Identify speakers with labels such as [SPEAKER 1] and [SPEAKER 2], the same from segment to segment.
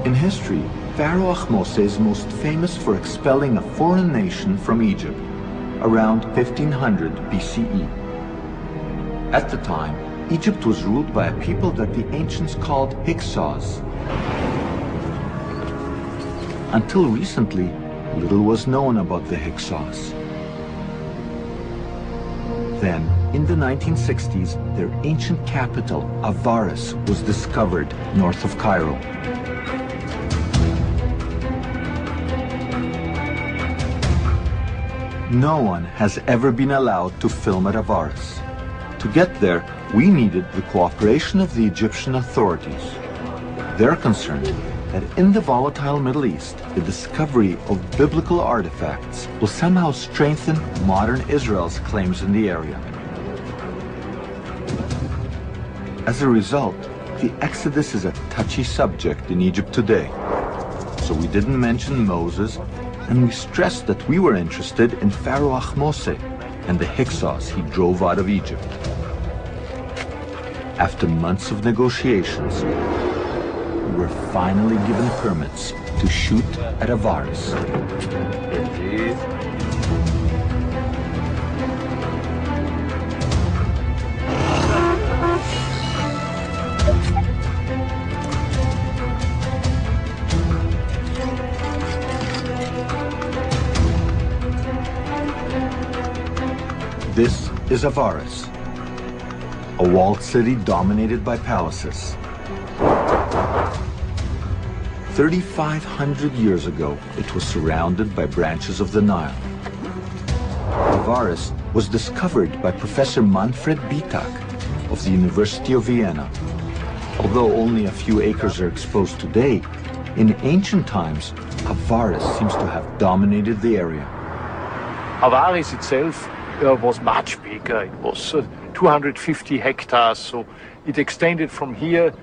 [SPEAKER 1] In history, Pharaoh Ahmose is most famous for expelling a foreign nation from Egypt around 1500 BCE. At the time, Egypt was ruled by a people that the ancients called Hyksos. Until recently, little was known about the Hyksos. Then, in the 1960s, their ancient capital, Habirus, was discovered north of Cairo. No one has ever been allowed to film at Habirus. To get there, we needed the cooperation of the Egyptian authorities. They're concerned that in the volatile Middle East, the discovery of biblical artifacts will somehow strengthen modern Israel's claims in the area. As a result, the Exodus is a touchy subject in Egypt today. So we didn't mention Moses, and we stressed that we were interested in Pharaoh Ahmose and the Hyksos he drove out of Egypt. After months of negotiations, we were finally given permits to shoot at Habirus.
[SPEAKER 2] Indeed.
[SPEAKER 1] This is Habirus, a walled city dominated by palaces. 3,500 years ago, it was surrounded by branches of the Nile. Habirus was discovered by Professor Manfred Bitak of the University of Vienna. Although only a few acres are exposed today, in ancient times, Habirus seems to have dominated the area.
[SPEAKER 3] Habirus itself was much bigger. It was 250 hectares, so it extended from here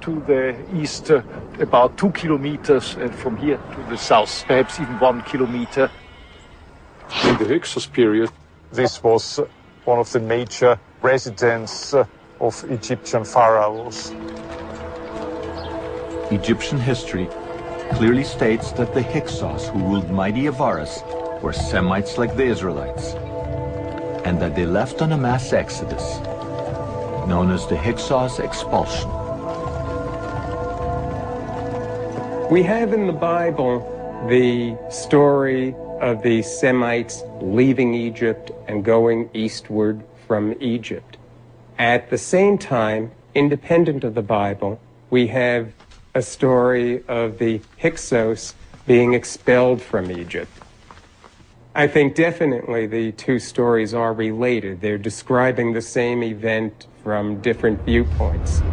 [SPEAKER 3] to the east about 2 kilometers, and from here to the south perhaps even 1 kilometer.
[SPEAKER 4] In the Hyksos period, this was one of the major residences of Egyptian pharaohs.
[SPEAKER 1] Egyptian history clearly states that the Hyksos who ruled mighty Habirus were Semites like the Israelites, and that they left on a mass exodus, known as the Hyksos expulsion.
[SPEAKER 5] We have in the Bible the story of the Semites leaving Egypt and going eastward from Egypt. At the same time, independent of the Bible, we have a story of the Hyksos being expelled from Egypt. I think definitely the two stories are related. They're describing the same event from different viewpoints.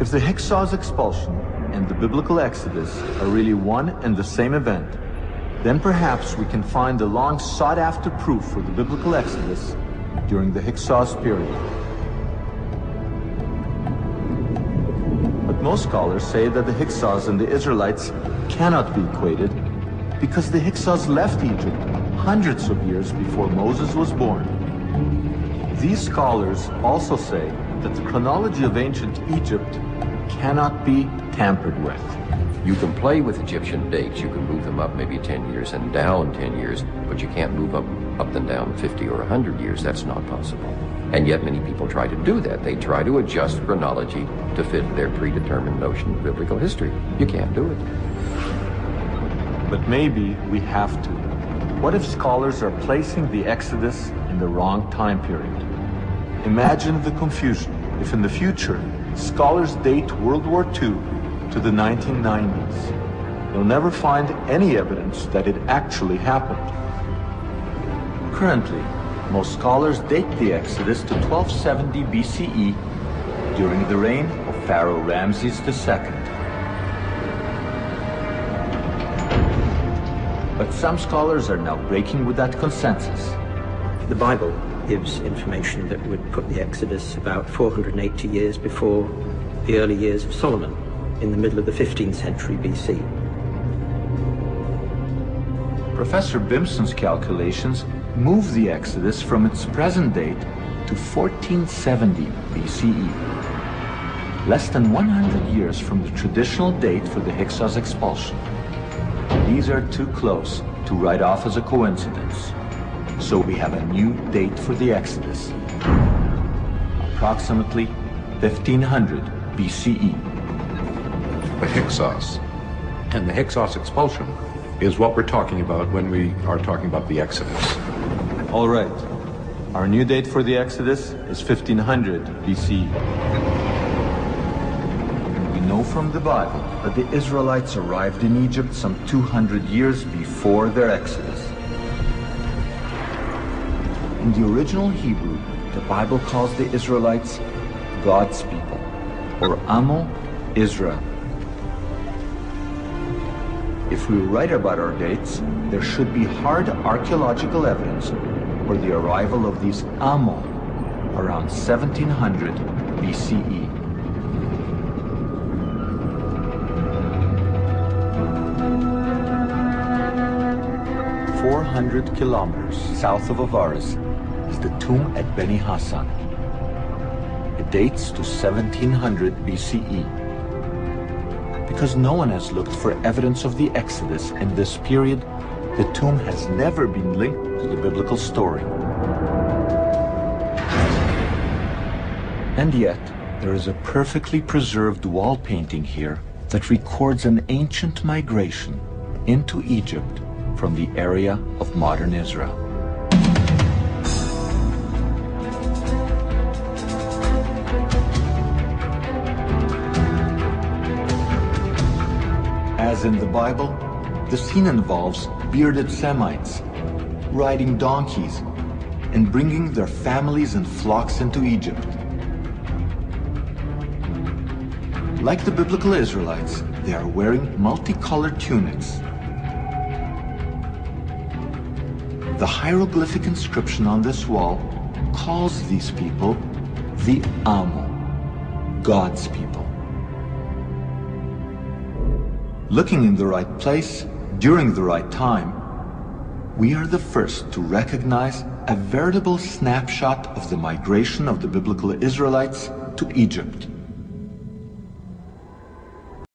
[SPEAKER 1] If the Hyksos expulsion and the biblical Exodus are really one and the same event, then perhaps we can find the long sought-after proof for the biblical Exodus during the Hyksos period. But most scholars say that the Hyksos and the Israelites cannot be equated because the Hyksos left Egypt hundreds of years before Moses was born. These scholars also say that the chronology of ancient Egypt cannot be tampered with.
[SPEAKER 2] You can play with Egyptian dates. You can move them up maybe 10 years and down 10 years, but you can't move up and down 50 or 100 years. That's not possible. And yet many people try to do that. They try to adjust chronology to fit their predetermined notion of biblical history. You can't do it.
[SPEAKER 1] But maybe we have to. What if scholars are placing the Exodus in the wrong time period? Imagine the confusion if in the future scholars date World War II to the 1990s. They'll never find any evidence that it actually happened. Currently, most scholars date the Exodus to 1270 BCE during the reign of Pharaoh Ramses II. But some scholars are now breaking with that consensus.
[SPEAKER 6] The Bible gives information that would put the Exodus about 480 years before the early years of Solomon, in the middle of the 15th century BC.
[SPEAKER 1] Professor Bimson's calculations move the Exodus from its present date to 1470 BCE. less than 100 years from the traditional date for the Hyksos expulsion. These are too close to write off as a coincidence. So we have a new date for the Exodus, approximately 1500 BCE.
[SPEAKER 7] The Hyksos. And the Hyksos expulsion is what we're talking about when we are talking about the Exodus.
[SPEAKER 1] All right. Our new date for the Exodus is 1500 BCE. We know from the Bible that the Israelites arrived in Egypt some 200 years before their Exodus. In the original Hebrew, the Bible calls the Israelites God's people, or Amo Israel. If we write about our dates, there should be hard archaeological evidence for the arrival of these Amo around 1700 BCE. "400 kilometers south of Habirus is the tomb at Beni Hassan. It dates to 1700 BCE. Because no one has looked for evidence of the Exodus in this period, the tomb has never been linked to the biblical story. And yet, there is a perfectly preserved wall painting here that records an ancient migration into Egypt from the area of modern Israel. As in the Bible, the scene involves bearded Semites riding donkeys and bringing their families and flocks into Egypt. Like the biblical Israelites, they are wearing multicolored tunics. The hieroglyphic inscription on this wall calls these people the Amo, God's people. Looking in the right place, during the right time, we are the first to recognize a veritable snapshot of the migration of the biblical Israelites to Egypt.